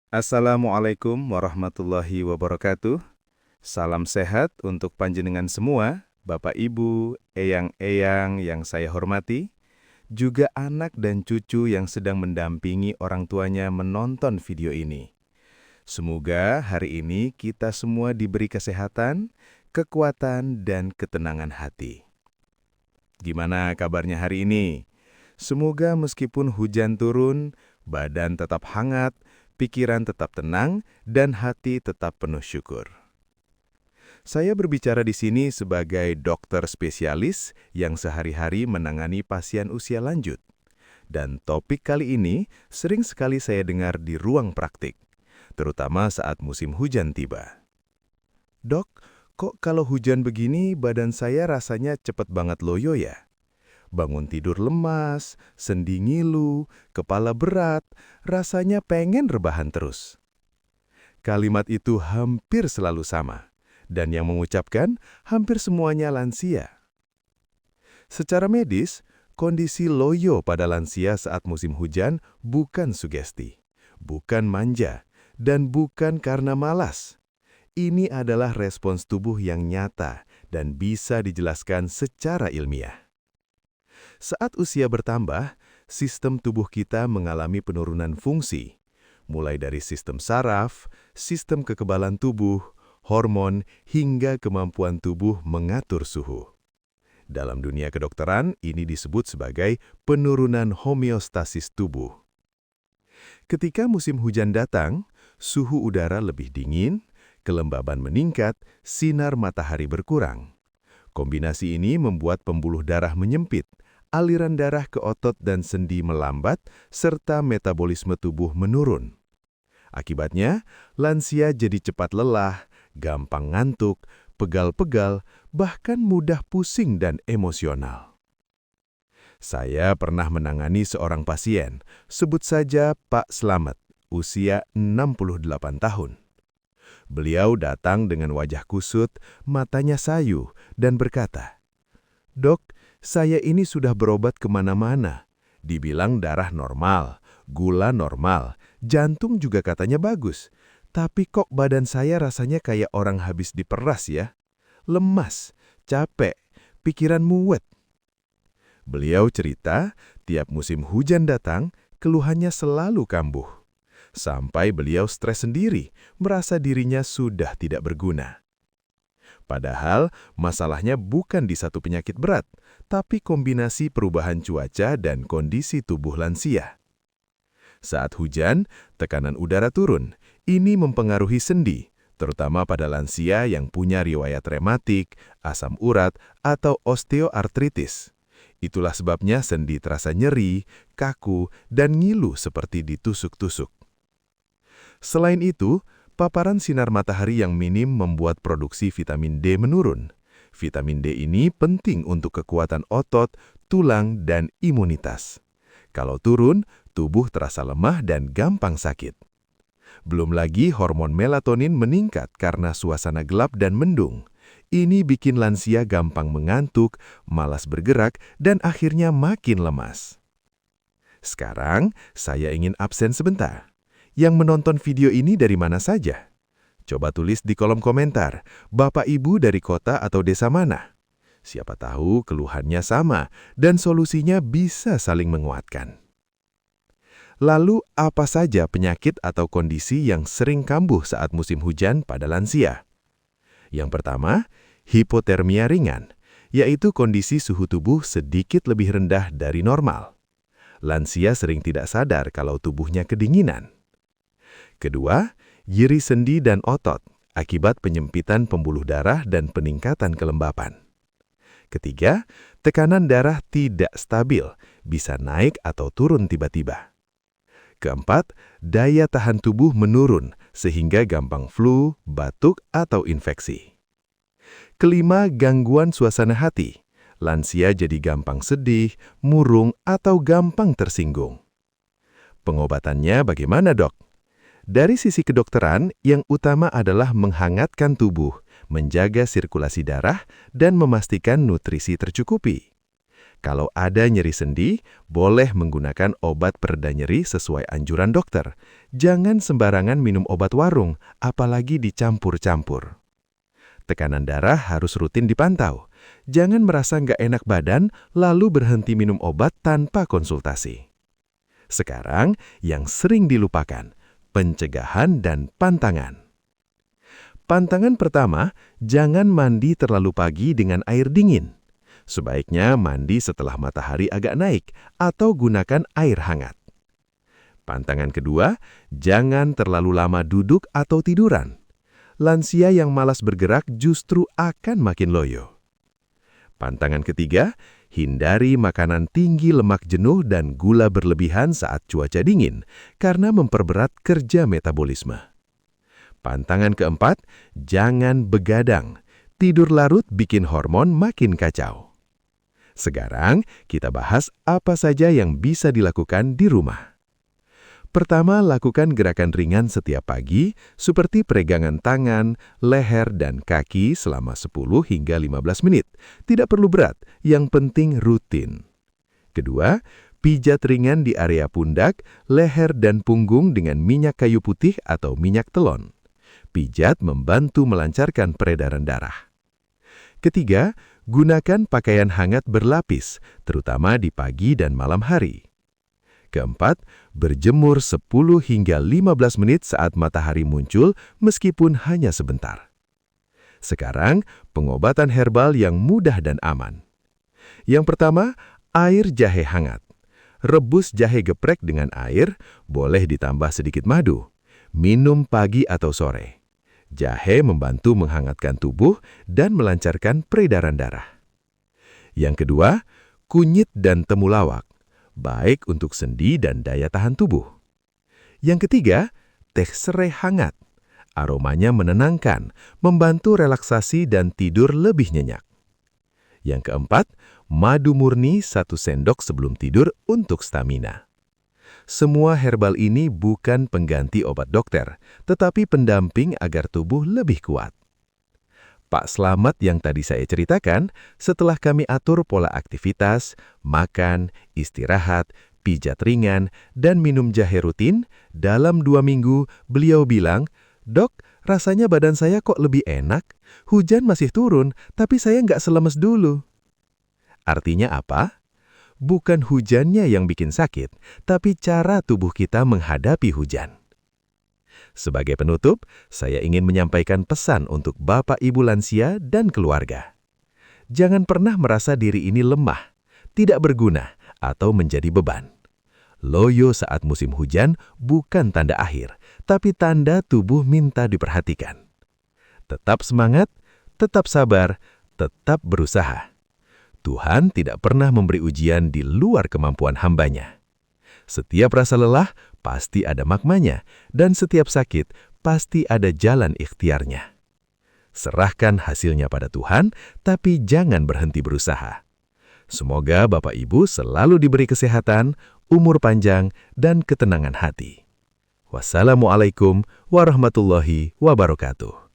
Assalamualaikum warahmatullahi wabarakatuh. Salam sehat untuk panjenengan semua, Bapak Ibu, eyang-eyang yang saya hormati, juga anak dan cucu yang sedang mendampingi orang tuanya menonton video ini. Semoga hari ini kita semua diberi kesehatan, kekuatan, dan ketenangan hati. Gimana kabarnya hari ini? Semoga meskipun hujan turun, badan tetap hangat, pikiran tetap tenang, dan hati tetap penuh syukur. Saya berbicara di sini sebagai dokter spesialis yang sehari-hari menangani pasien usia lanjut. Dan topik kali ini sering sekali saya dengar di ruang praktik, terutama saat musim hujan tiba. Dok, kok kalau hujan begini badan saya rasanya cepet banget loyo ya? Bangun tidur lemas, sendi ngilu, kepala berat, rasanya pengen rebahan terus. Kalimat itu hampir selalu sama, dan yang mengucapkan hampir semuanya lansia. Secara medis, kondisi loyo pada lansia saat musim hujan bukan sugesti, bukan manja, dan bukan karena malas. Ini adalah respons tubuh yang nyata dan bisa dijelaskan secara ilmiah. Saat usia bertambah, sistem tubuh kita mengalami penurunan fungsi, mulai dari sistem saraf, sistem kekebalan tubuh, hormon, hingga kemampuan tubuh mengatur suhu. Dalam dunia kedokteran, ini disebut sebagai penurunan homeostasis tubuh. Ketika musim hujan datang, suhu udara lebih dingin, kelembaban meningkat, sinar matahari berkurang. Kombinasi ini membuat pembuluh darah menyempit, aliran darah ke otot dan sendi melambat, serta metabolisme tubuh menurun. Akibatnya, lansia jadi cepat lelah, gampang ngantuk, pegal-pegal, bahkan mudah pusing dan emosional. Saya pernah menangani seorang pasien, sebut saja Pak Slamet, usia 68 tahun. Beliau datang dengan wajah kusut, matanya sayu, dan berkata, "Dok, saya ini sudah berobat kemana-mana. Dibilang darah normal, gula normal, jantung juga katanya bagus. Tapi kok badan saya rasanya kayak orang habis diperas ya? Lemas, capek, pikiran muwet." Beliau cerita, tiap musim hujan datang, keluhannya selalu kambuh. Sampai beliau stres sendiri, merasa dirinya sudah tidak berguna. Padahal, masalahnya bukan di satu penyakit berat, tapi kombinasi perubahan cuaca dan kondisi tubuh lansia. Saat hujan, tekanan udara turun. Ini mempengaruhi sendi, terutama pada lansia yang punya riwayat rematik, asam urat, atau osteoartritis. Itulah sebabnya sendi terasa nyeri, kaku, dan ngilu seperti ditusuk-tusuk. Selain itu, paparan sinar matahari yang minim membuat produksi vitamin D menurun. Vitamin D ini penting untuk kekuatan otot, tulang, dan imunitas. Kalau turun, tubuh terasa lemah dan gampang sakit. Belum lagi hormon melatonin meningkat karena suasana gelap dan mendung. Ini bikin lansia gampang mengantuk, malas bergerak, dan akhirnya makin lemas. Sekarang, saya ingin absen sebentar. Yang menonton video ini dari mana saja? Coba tulis di kolom komentar, Bapak Ibu dari kota atau desa mana? Siapa tahu keluhannya sama dan solusinya bisa saling menguatkan. Lalu, apa saja penyakit atau kondisi yang sering kambuh saat musim hujan pada lansia? Yang pertama, hipotermia ringan, yaitu kondisi suhu tubuh sedikit lebih rendah dari normal. Lansia sering tidak sadar kalau tubuhnya kedinginan. Kedua, nyeri sendi dan otot akibat penyempitan pembuluh darah dan peningkatan kelembapan. Ketiga, tekanan darah tidak stabil, bisa naik atau turun tiba-tiba. Keempat, daya tahan tubuh menurun sehingga gampang flu, batuk, atau infeksi. Kelima, gangguan suasana hati. Lansia jadi gampang sedih, murung, atau gampang tersinggung. Pengobatannya bagaimana, Dok? Dari sisi kedokteran, yang utama adalah menghangatkan tubuh, menjaga sirkulasi darah, dan memastikan nutrisi tercukupi. Kalau ada nyeri sendi, boleh menggunakan obat pereda nyeri sesuai anjuran dokter. Jangan sembarangan minum obat warung, apalagi dicampur-campur. Tekanan darah harus rutin dipantau. Jangan merasa nggak enak badan, lalu berhenti minum obat tanpa konsultasi. Sekarang, yang sering dilupakan, pencegahan dan pantangan. Pantangan pertama, jangan mandi terlalu pagi dengan air dingin. Sebaiknya mandi setelah matahari agak naik atau gunakan air hangat. Pantangan kedua, jangan terlalu lama duduk atau tiduran. Lansia yang malas bergerak justru akan makin loyo. Pantangan ketiga, hindari makanan tinggi lemak jenuh dan gula berlebihan saat cuaca dingin karena memperberat kerja metabolisme. Pantangan keempat, jangan begadang. Tidur larut bikin hormon makin kacau. Sekarang, kita bahas apa saja yang bisa dilakukan di rumah. Pertama, lakukan gerakan ringan setiap pagi, seperti peregangan tangan, leher, dan kaki selama 10 hingga 15 menit. Tidak perlu berat, yang penting rutin. Kedua, pijat ringan di area pundak, leher, dan punggung dengan minyak kayu putih atau minyak telon. Pijat membantu melancarkan peredaran darah. Ketiga, gunakan pakaian hangat berlapis, terutama di pagi dan malam hari. Keempat, berjemur 10 hingga 15 menit saat matahari muncul meskipun hanya sebentar. Sekarang, pengobatan herbal yang mudah dan aman. Yang pertama, air jahe hangat. Rebus jahe geprek dengan air, boleh ditambah sedikit madu. Minum pagi atau sore. Jahe membantu menghangatkan tubuh dan melancarkan peredaran darah. Yang kedua, kunyit dan temulawak. Baik untuk sendi dan daya tahan tubuh. Yang ketiga, teh serai hangat. Aromanya menenangkan, membantu relaksasi dan tidur lebih nyenyak. Yang keempat, madu murni 1 sendok sebelum tidur untuk stamina. Semua herbal ini bukan pengganti obat dokter, tetapi pendamping agar tubuh lebih kuat. Pak Slamet yang tadi saya ceritakan, setelah kami atur pola aktivitas, makan, istirahat, pijat ringan, dan minum jahe rutin, dalam 2 minggu beliau bilang, "Dok, rasanya badan saya kok lebih enak? Hujan masih turun, tapi saya nggak selemes dulu." Artinya apa? Bukan hujannya yang bikin sakit, tapi cara tubuh kita menghadapi hujan. Sebagai penutup, saya ingin menyampaikan pesan untuk Bapak Ibu lansia dan keluarga. Jangan pernah merasa diri ini lemah, tidak berguna, atau menjadi beban. Loyo saat musim hujan bukan tanda akhir, tapi tanda tubuh minta diperhatikan. Tetap semangat, tetap sabar, tetap berusaha. Tuhan tidak pernah memberi ujian di luar kemampuan hamba-Nya. Setiap rasa lelah pasti ada maknanya, dan setiap sakit pasti ada jalan ikhtiarnya. Serahkan hasilnya pada Tuhan, tapi jangan berhenti berusaha. Semoga Bapak Ibu selalu diberi kesehatan, umur panjang, dan ketenangan hati. Wassalamualaikum warahmatullahi wabarakatuh.